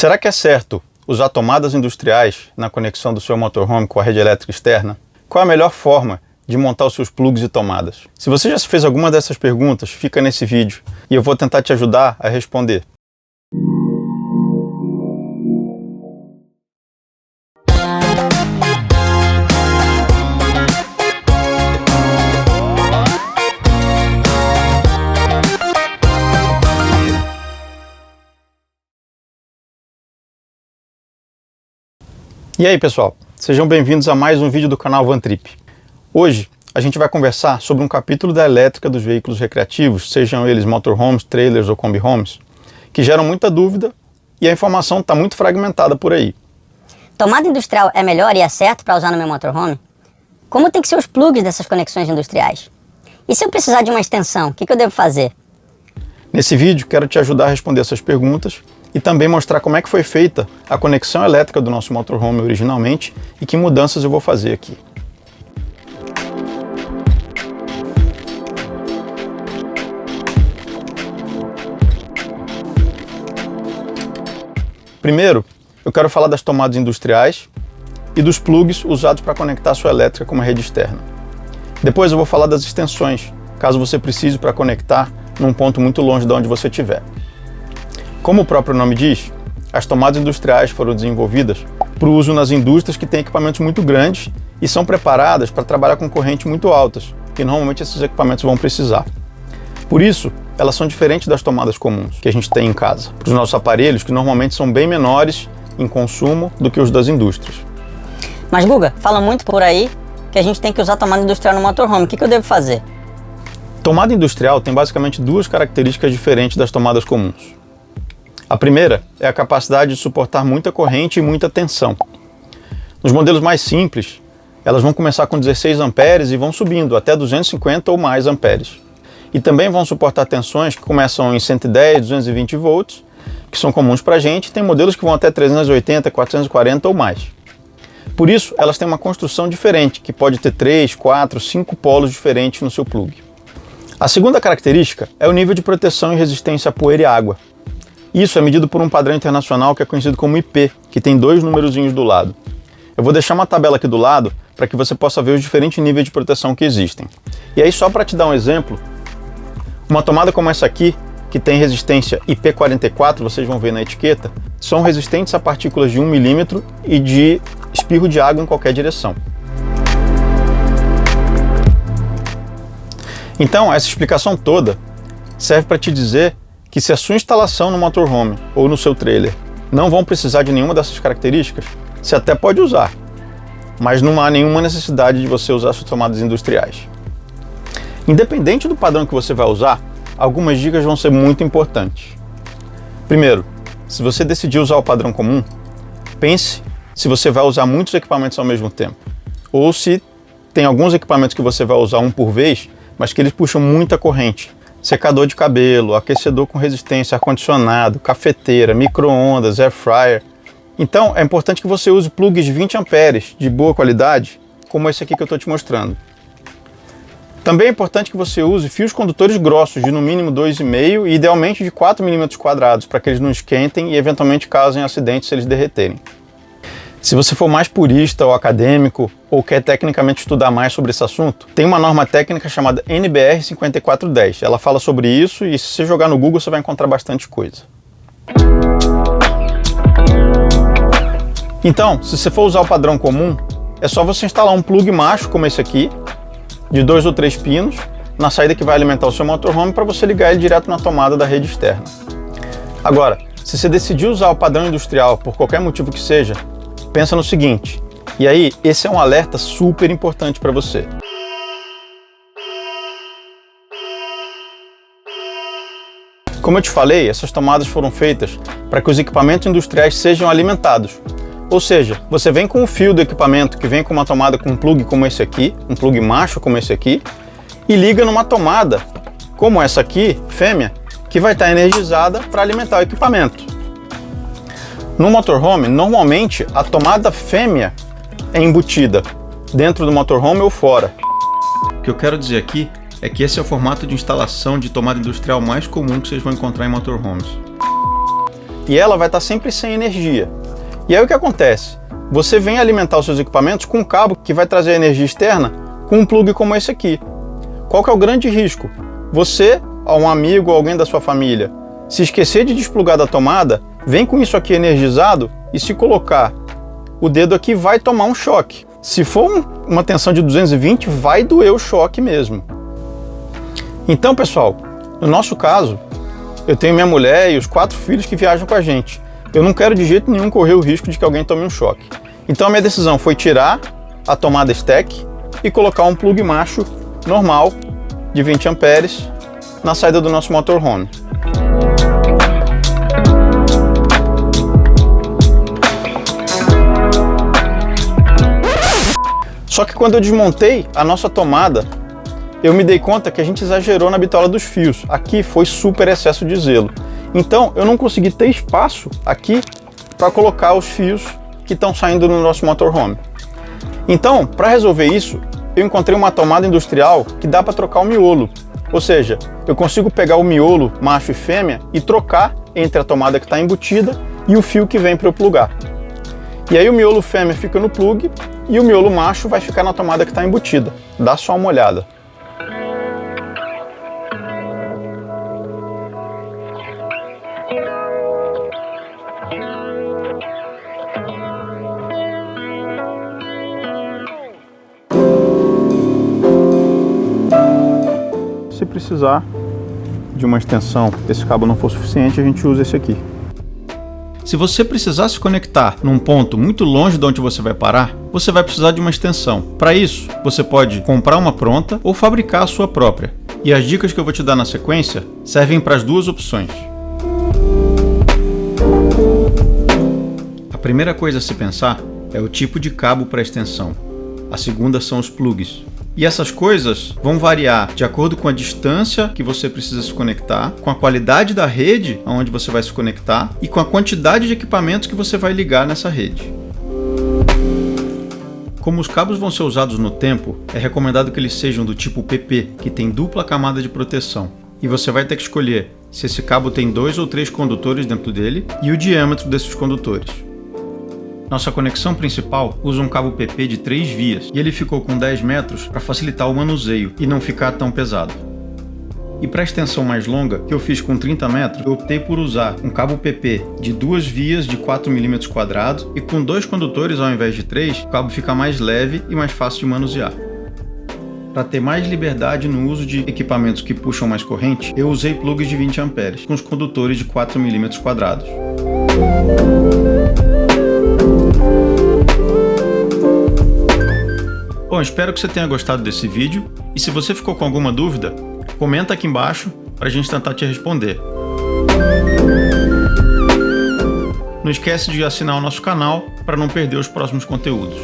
Será que é certo usar tomadas industriais na conexão do seu motorhome com a rede elétrica externa? Qual é a melhor forma de montar os seus plugs e tomadas? Se você já se fez alguma dessas perguntas, fica nesse vídeo e eu vou tentar te ajudar a responder. E aí pessoal, sejam bem-vindos a mais um vídeo do canal Vantrip. Hoje a gente vai conversar sobre um capítulo da elétrica dos veículos recreativos, sejam eles motorhomes, trailers ou combi homes, que geram muita dúvida e a informação está muito fragmentada por aí. Tomada industrial é melhor e é certo para usar no meu motorhome? Como tem que ser os plugs dessas conexões industriais? E se eu precisar de uma extensão, o que eu devo fazer? Nesse vídeo quero te ajudar a responder essas perguntas e também mostrar como é que foi feita a conexão elétrica do nosso motorhome originalmente e que mudanças eu vou fazer aqui. Primeiro, eu quero falar das tomadas industriais e dos plugs usados para conectar a sua elétrica com uma rede externa. Depois eu vou falar das extensões, caso você precise para conectar num ponto muito longe de onde você estiver. Como o próprio nome diz, as tomadas industriais foram desenvolvidas para o uso nas indústrias que têm equipamentos muito grandes e são preparadas para trabalhar com correntes muito altas, que normalmente esses equipamentos vão precisar. Por isso, elas são diferentes das tomadas comuns que a gente tem em casa, para os nossos aparelhos, que normalmente são bem menores em consumo do que os das indústrias. Mas Guga, fala muito por aí que a gente tem que usar tomada industrial no motorhome, o que eu devo fazer? Tomada industrial tem basicamente duas características diferentes das tomadas comuns. A primeira é a capacidade de suportar muita corrente e muita tensão. Nos modelos mais simples, elas vão começar com 16 amperes e vão subindo até 250 ou mais amperes. E também vão suportar tensões que começam em 110, 220 volts, que são comuns para a gente, e tem modelos que vão até 380, 440 ou mais. Por isso, elas têm uma construção diferente, que pode ter 3, 4, 5 polos diferentes no seu plug. A segunda característica é o nível de proteção e resistência a poeira e água. Isso é medido por um padrão internacional que é conhecido como IP, que tem dois numerozinhos do lado. Eu vou deixar uma tabela aqui do lado para que você possa ver os diferentes níveis de proteção que existem. E aí, só para te dar um exemplo, uma tomada como essa aqui, que tem resistência IP44, vocês vão ver na etiqueta, são resistentes a partículas de 1 milímetro e de espirro de água em qualquer direção. Então, essa explicação toda serve para te dizer que se a sua instalação no motorhome ou no seu trailer não vão precisar de nenhuma dessas características, você até pode usar, mas não há nenhuma necessidade de você usar suas tomadas industriais. Independente do padrão que você vai usar, algumas dicas vão ser muito importantes. Primeiro, se você decidir usar o padrão comum, pense se você vai usar muitos equipamentos ao mesmo tempo, ou se tem alguns equipamentos que você vai usar um por vez, mas que eles puxam muita corrente. Secador de cabelo, aquecedor com resistência, ar-condicionado, cafeteira, micro-ondas, air fryer. Então é importante que você use plugs de 20 amperes de boa qualidade, como esse aqui que eu estou te mostrando. Também é importante que você use fios condutores grossos de no mínimo 2,5 e idealmente de 4 milímetros quadrados, para que eles não esquentem e eventualmente causem acidentes se eles derreterem. Se você for mais purista ou acadêmico, ou quer tecnicamente estudar mais sobre esse assunto, tem uma norma técnica chamada NBR 5410. Ela fala sobre isso e se você jogar no Google você vai encontrar bastante coisa. Então, se você for usar o padrão comum, é só você instalar um plug macho como esse aqui, de 2 ou 3 pinos, na saída que vai alimentar o seu motorhome para você ligar ele direto na tomada da rede externa. Agora, se você decidir usar o padrão industrial por qualquer motivo que seja, pensa no seguinte, e aí, esse é um alerta super importante para você. Como eu te falei, essas tomadas foram feitas para que os equipamentos industriais sejam alimentados. Ou seja, você vem com o fio do equipamento que vem com uma tomada com um plug como esse aqui, um plug macho como esse aqui, e liga numa tomada como essa aqui, fêmea, que vai estar energizada para alimentar o equipamento. No motorhome, normalmente a tomada fêmea é embutida dentro do motorhome ou fora. O que eu quero dizer aqui é que esse é o formato de instalação de tomada industrial mais comum que vocês vão encontrar em motorhomes. e ela vai estar sempre sem energia. E aí o que acontece? Você vem alimentar os seus equipamentos com um cabo que vai trazer energia externa com um plug como esse aqui. Qual que é o grande risco? Você, ou um amigo ou alguém da sua família, se esquecer de desplugar da tomada, vem com isso aqui energizado e se colocar o dedo aqui vai tomar um choque. Se for uma tensão de 220, vai doer o choque mesmo. Então, pessoal, no nosso caso, eu tenho minha mulher e os 4 filhos que viajam com a gente. Eu não quero de jeito nenhum correr o risco de que alguém tome um choque. Então a minha decisão foi tirar a tomada stack e colocar um plug macho normal de 20 amperes na saída do nosso motorhome. Só que quando eu desmontei a nossa tomada, eu me dei conta que a gente exagerou na bitola dos fios. Aqui foi super excesso de zelo. Então eu não consegui ter espaço aqui para colocar os fios que estão saindo no nosso motorhome. Então, para resolver isso, eu encontrei uma tomada industrial que dá para trocar o miolo. Ou seja, eu consigo pegar o miolo macho e fêmea e trocar entre a tomada que está embutida e o fio que vem para eu plugar. E aí o miolo fêmea fica no plug e o miolo macho vai ficar na tomada que está embutida. Dá só uma olhada. Se precisar de uma extensão, esse cabo não for suficiente, a gente usa esse aqui. Se você precisar se conectar num ponto muito longe de onde você vai parar, você vai precisar de uma extensão. Para isso, você pode comprar uma pronta ou fabricar a sua própria. E as dicas que eu vou te dar na sequência servem para as duas opções. A primeira coisa a se pensar é o tipo de cabo para extensão. A segunda são os plugs. E essas coisas vão variar de acordo com a distância que você precisa se conectar, com a qualidade da rede aonde você vai se conectar e com a quantidade de equipamentos que você vai ligar nessa rede. Como os cabos vão ser usados no tempo, é recomendado que eles sejam do tipo PP, que tem dupla camada de proteção. E você vai ter que escolher se esse cabo tem 2 ou 3 condutores dentro dele e o diâmetro desses condutores. Nossa conexão principal usa um cabo PP de 3 vias e ele ficou com 10 metros para facilitar o manuseio e não ficar tão pesado. E para a extensão mais longa, que eu fiz com 30 metros, eu optei por usar um cabo PP de 2 vias de 4 mm² e com 2 condutores ao invés de 3, o cabo fica mais leve e mais fácil de manusear. Para ter mais liberdade no uso de equipamentos que puxam mais corrente, eu usei plugs de 20 amperes com os condutores de 4 mm². Bom, espero que você tenha gostado desse vídeo e se você ficou com alguma dúvida, comenta aqui embaixo para a gente tentar te responder. Não esquece de assinar o nosso canal para não perder os próximos conteúdos.